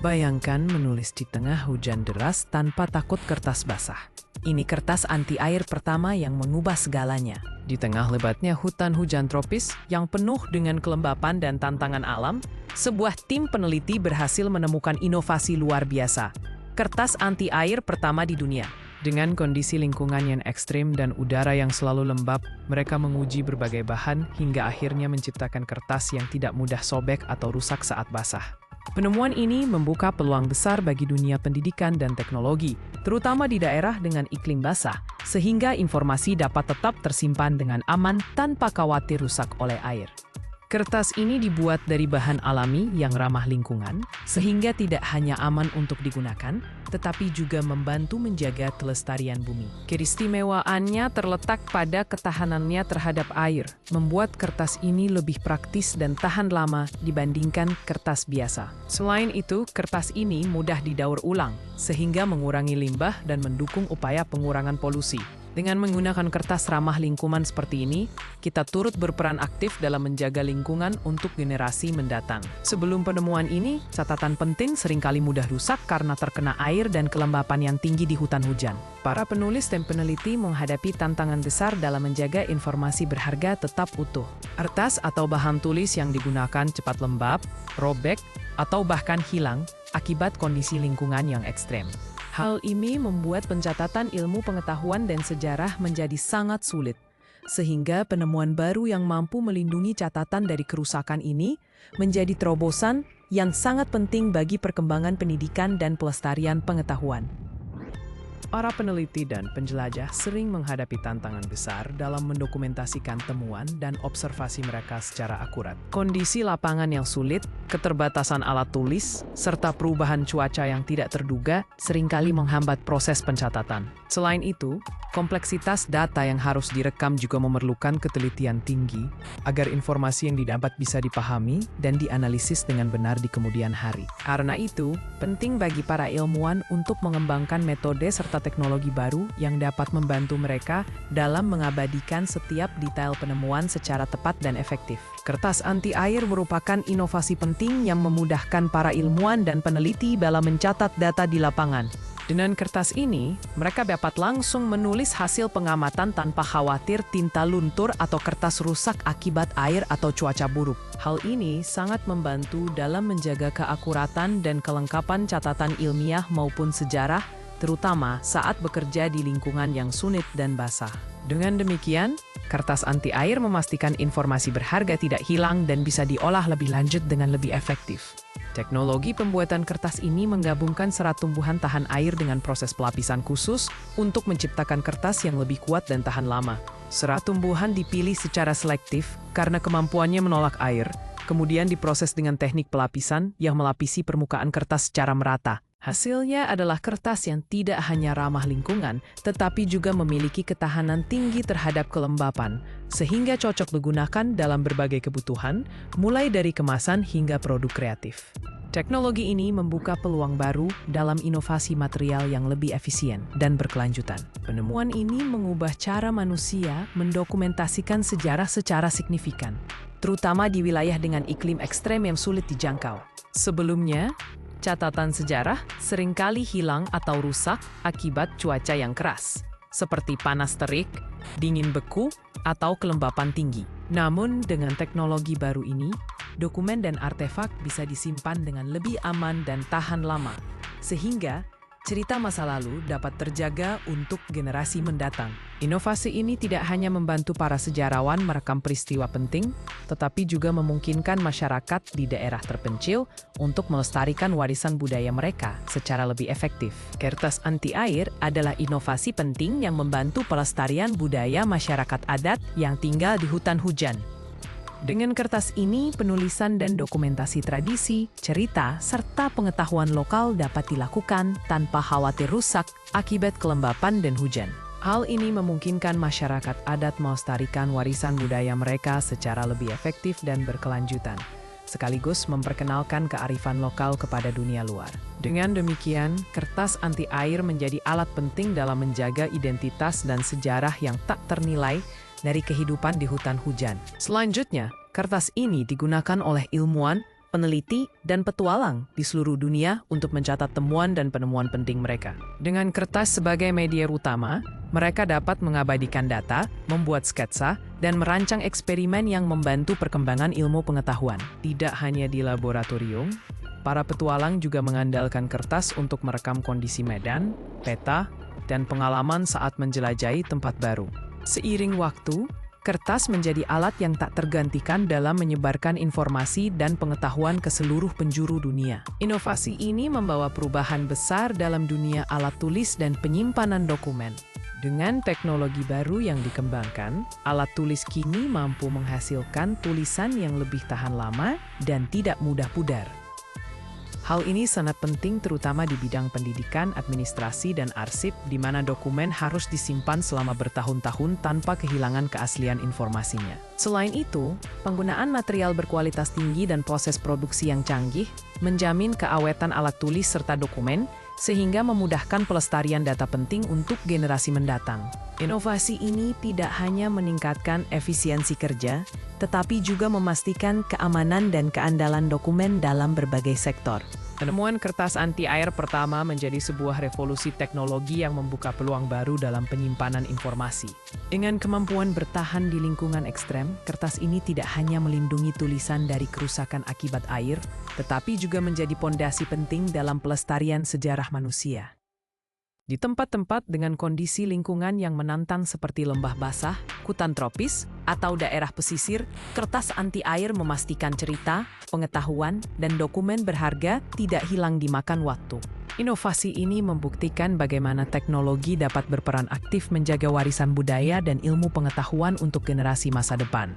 Bayangkan menulis di tengah hujan deras tanpa takut kertas basah. Ini kertas anti air pertama yang mengubah segalanya. Di tengah lebatnya hutan hujan tropis yang penuh dengan kelembapan dan tantangan alam, sebuah tim peneliti berhasil menemukan inovasi luar biasa. Kertas anti air pertama di dunia. Dengan kondisi lingkungan yang ekstrim dan udara yang selalu lembab, mereka menguji berbagai bahan hingga akhirnya menciptakan kertas yang tidak mudah sobek atau rusak saat basah. Penemuan ini membuka peluang besar bagi dunia pendidikan dan teknologi, terutama di daerah dengan iklim basah, sehingga informasi dapat tetap tersimpan dengan aman tanpa khawatir rusak oleh air. Kertas ini dibuat dari bahan alami yang ramah lingkungan, sehingga tidak hanya aman untuk digunakan, tetapi juga membantu menjaga kelestarian bumi. Keistimewaannya terletak pada ketahanannya terhadap air, membuat kertas ini lebih praktis dan tahan lama dibandingkan kertas biasa. Selain itu, kertas ini mudah didaur ulang, sehingga mengurangi limbah dan mendukung upaya pengurangan polusi. Dengan menggunakan kertas ramah lingkungan seperti ini, kita turut berperan aktif dalam menjaga lingkungan untuk generasi mendatang. Sebelum penemuan ini, catatan penting seringkali mudah rusak karena terkena air dan kelembapan yang tinggi di hutan hujan. Para penulis dan peneliti menghadapi tantangan besar dalam menjaga informasi berharga tetap utuh. Kertas atau bahan tulis yang digunakan cepat lembab, robek, atau bahkan hilang akibat kondisi lingkungan yang ekstrem. Hal ini membuat pencatatan ilmu pengetahuan dan sejarah menjadi sangat sulit, sehingga penemuan baru yang mampu melindungi catatan dari kerusakan ini menjadi terobosan yang sangat penting bagi perkembangan pendidikan dan pelestarian pengetahuan. Para peneliti dan penjelajah sering menghadapi tantangan besar dalam mendokumentasikan temuan dan observasi mereka secara akurat. Kondisi lapangan yang sulit, keterbatasan alat tulis, serta perubahan cuaca yang tidak terduga seringkali menghambat proses pencatatan. Selain itu, kompleksitas data yang harus direkam juga memerlukan ketelitian tinggi agar informasi yang didapat bisa dipahami dan dianalisis dengan benar di kemudian hari. Karena itu, penting bagi para ilmuwan untuk mengembangkan metode serta teknologi baru yang dapat membantu mereka dalam mengabadikan setiap detail penemuan secara tepat dan efektif. Kertas anti air merupakan inovasi penting yang memudahkan para ilmuwan dan peneliti dalam mencatat data di lapangan. Dengan kertas ini, mereka dapat langsung menulis hasil pengamatan tanpa khawatir tinta luntur atau kertas rusak akibat air atau cuaca buruk. Hal ini sangat membantu dalam menjaga keakuratan dan kelengkapan catatan ilmiah maupun sejarah, terutama saat bekerja di lingkungan yang sulit dan basah. Dengan demikian, kertas anti air memastikan informasi berharga tidak hilang dan bisa diolah lebih lanjut dengan lebih efektif. Teknologi pembuatan kertas ini menggabungkan serat tumbuhan tahan air dengan proses pelapisan khusus untuk menciptakan kertas yang lebih kuat dan tahan lama. Serat tumbuhan dipilih secara selektif karena kemampuannya menolak air, kemudian diproses dengan teknik pelapisan yang melapisi permukaan kertas secara merata. Hasilnya adalah kertas yang tidak hanya ramah lingkungan, tetapi juga memiliki ketahanan tinggi terhadap kelembapan, sehingga cocok digunakan dalam berbagai kebutuhan, mulai dari kemasan hingga produk kreatif. Teknologi ini membuka peluang baru dalam inovasi material yang lebih efisien dan berkelanjutan. Penemuan ini mengubah cara manusia mendokumentasikan sejarah secara signifikan, terutama di wilayah dengan iklim ekstrem yang sulit dijangkau. Sebelumnya, catatan sejarah seringkali hilang atau rusak akibat cuaca yang keras, seperti panas terik, dingin beku, atau kelembapan tinggi. Namun, dengan teknologi baru ini, dokumen dan artefak bisa disimpan dengan lebih aman dan tahan lama, sehingga cerita masa lalu dapat terjaga untuk generasi mendatang. Inovasi ini tidak hanya membantu para sejarawan merekam peristiwa penting, tetapi juga memungkinkan masyarakat di daerah terpencil untuk melestarikan warisan budaya mereka secara lebih efektif. Kertas anti air adalah inovasi penting yang membantu pelestarian budaya masyarakat adat yang tinggal di hutan hujan. Dengan kertas ini, penulisan dan dokumentasi tradisi, cerita, serta pengetahuan lokal dapat dilakukan tanpa khawatir rusak akibat kelembapan dan hujan. Hal ini memungkinkan masyarakat adat melestarikan warisan budaya mereka secara lebih efektif dan berkelanjutan, sekaligus memperkenalkan kearifan lokal kepada dunia luar. Dengan demikian, kertas anti air menjadi alat penting dalam menjaga identitas dan sejarah yang tak ternilai dari kehidupan di hutan hujan. Selanjutnya, kertas ini digunakan oleh ilmuwan, peneliti, dan petualang di seluruh dunia untuk mencatat temuan dan penemuan penting mereka. Dengan kertas sebagai media utama, mereka dapat mengabadikan data, membuat sketsa, dan merancang eksperimen yang membantu perkembangan ilmu pengetahuan. Tidak hanya di laboratorium, para petualang juga mengandalkan kertas untuk merekam kondisi medan, peta, dan pengalaman saat menjelajahi tempat baru. Seiring waktu, kertas menjadi alat yang tak tergantikan dalam menyebarkan informasi dan pengetahuan ke seluruh penjuru dunia. Inovasi ini membawa perubahan besar dalam dunia alat tulis dan penyimpanan dokumen. Dengan teknologi baru yang dikembangkan, alat tulis kini mampu menghasilkan tulisan yang lebih tahan lama dan tidak mudah pudar. Hal ini sangat penting terutama di bidang pendidikan, administrasi, dan arsip, di mana dokumen harus disimpan selama bertahun-tahun tanpa kehilangan keaslian informasinya. Selain itu, penggunaan material berkualitas tinggi dan proses produksi yang canggih menjamin keawetan alat tulis serta dokumen, sehingga memudahkan pelestarian data penting untuk generasi mendatang. Inovasi ini tidak hanya meningkatkan efisiensi kerja, tetapi juga memastikan keamanan dan keandalan dokumen dalam berbagai sektor. Penemuan kertas anti-air pertama menjadi sebuah revolusi teknologi yang membuka peluang baru dalam penyimpanan informasi. Dengan kemampuan bertahan di lingkungan ekstrem, kertas ini tidak hanya melindungi tulisan dari kerusakan akibat air, tetapi juga menjadi pondasi penting dalam pelestarian sejarah manusia. Di tempat-tempat dengan kondisi lingkungan yang menantang seperti lembah basah, hutan tropis, atau daerah pesisir, kertas anti-air memastikan cerita, pengetahuan, dan dokumen berharga tidak hilang dimakan waktu. Inovasi ini membuktikan bagaimana teknologi dapat berperan aktif menjaga warisan budaya dan ilmu pengetahuan untuk generasi masa depan.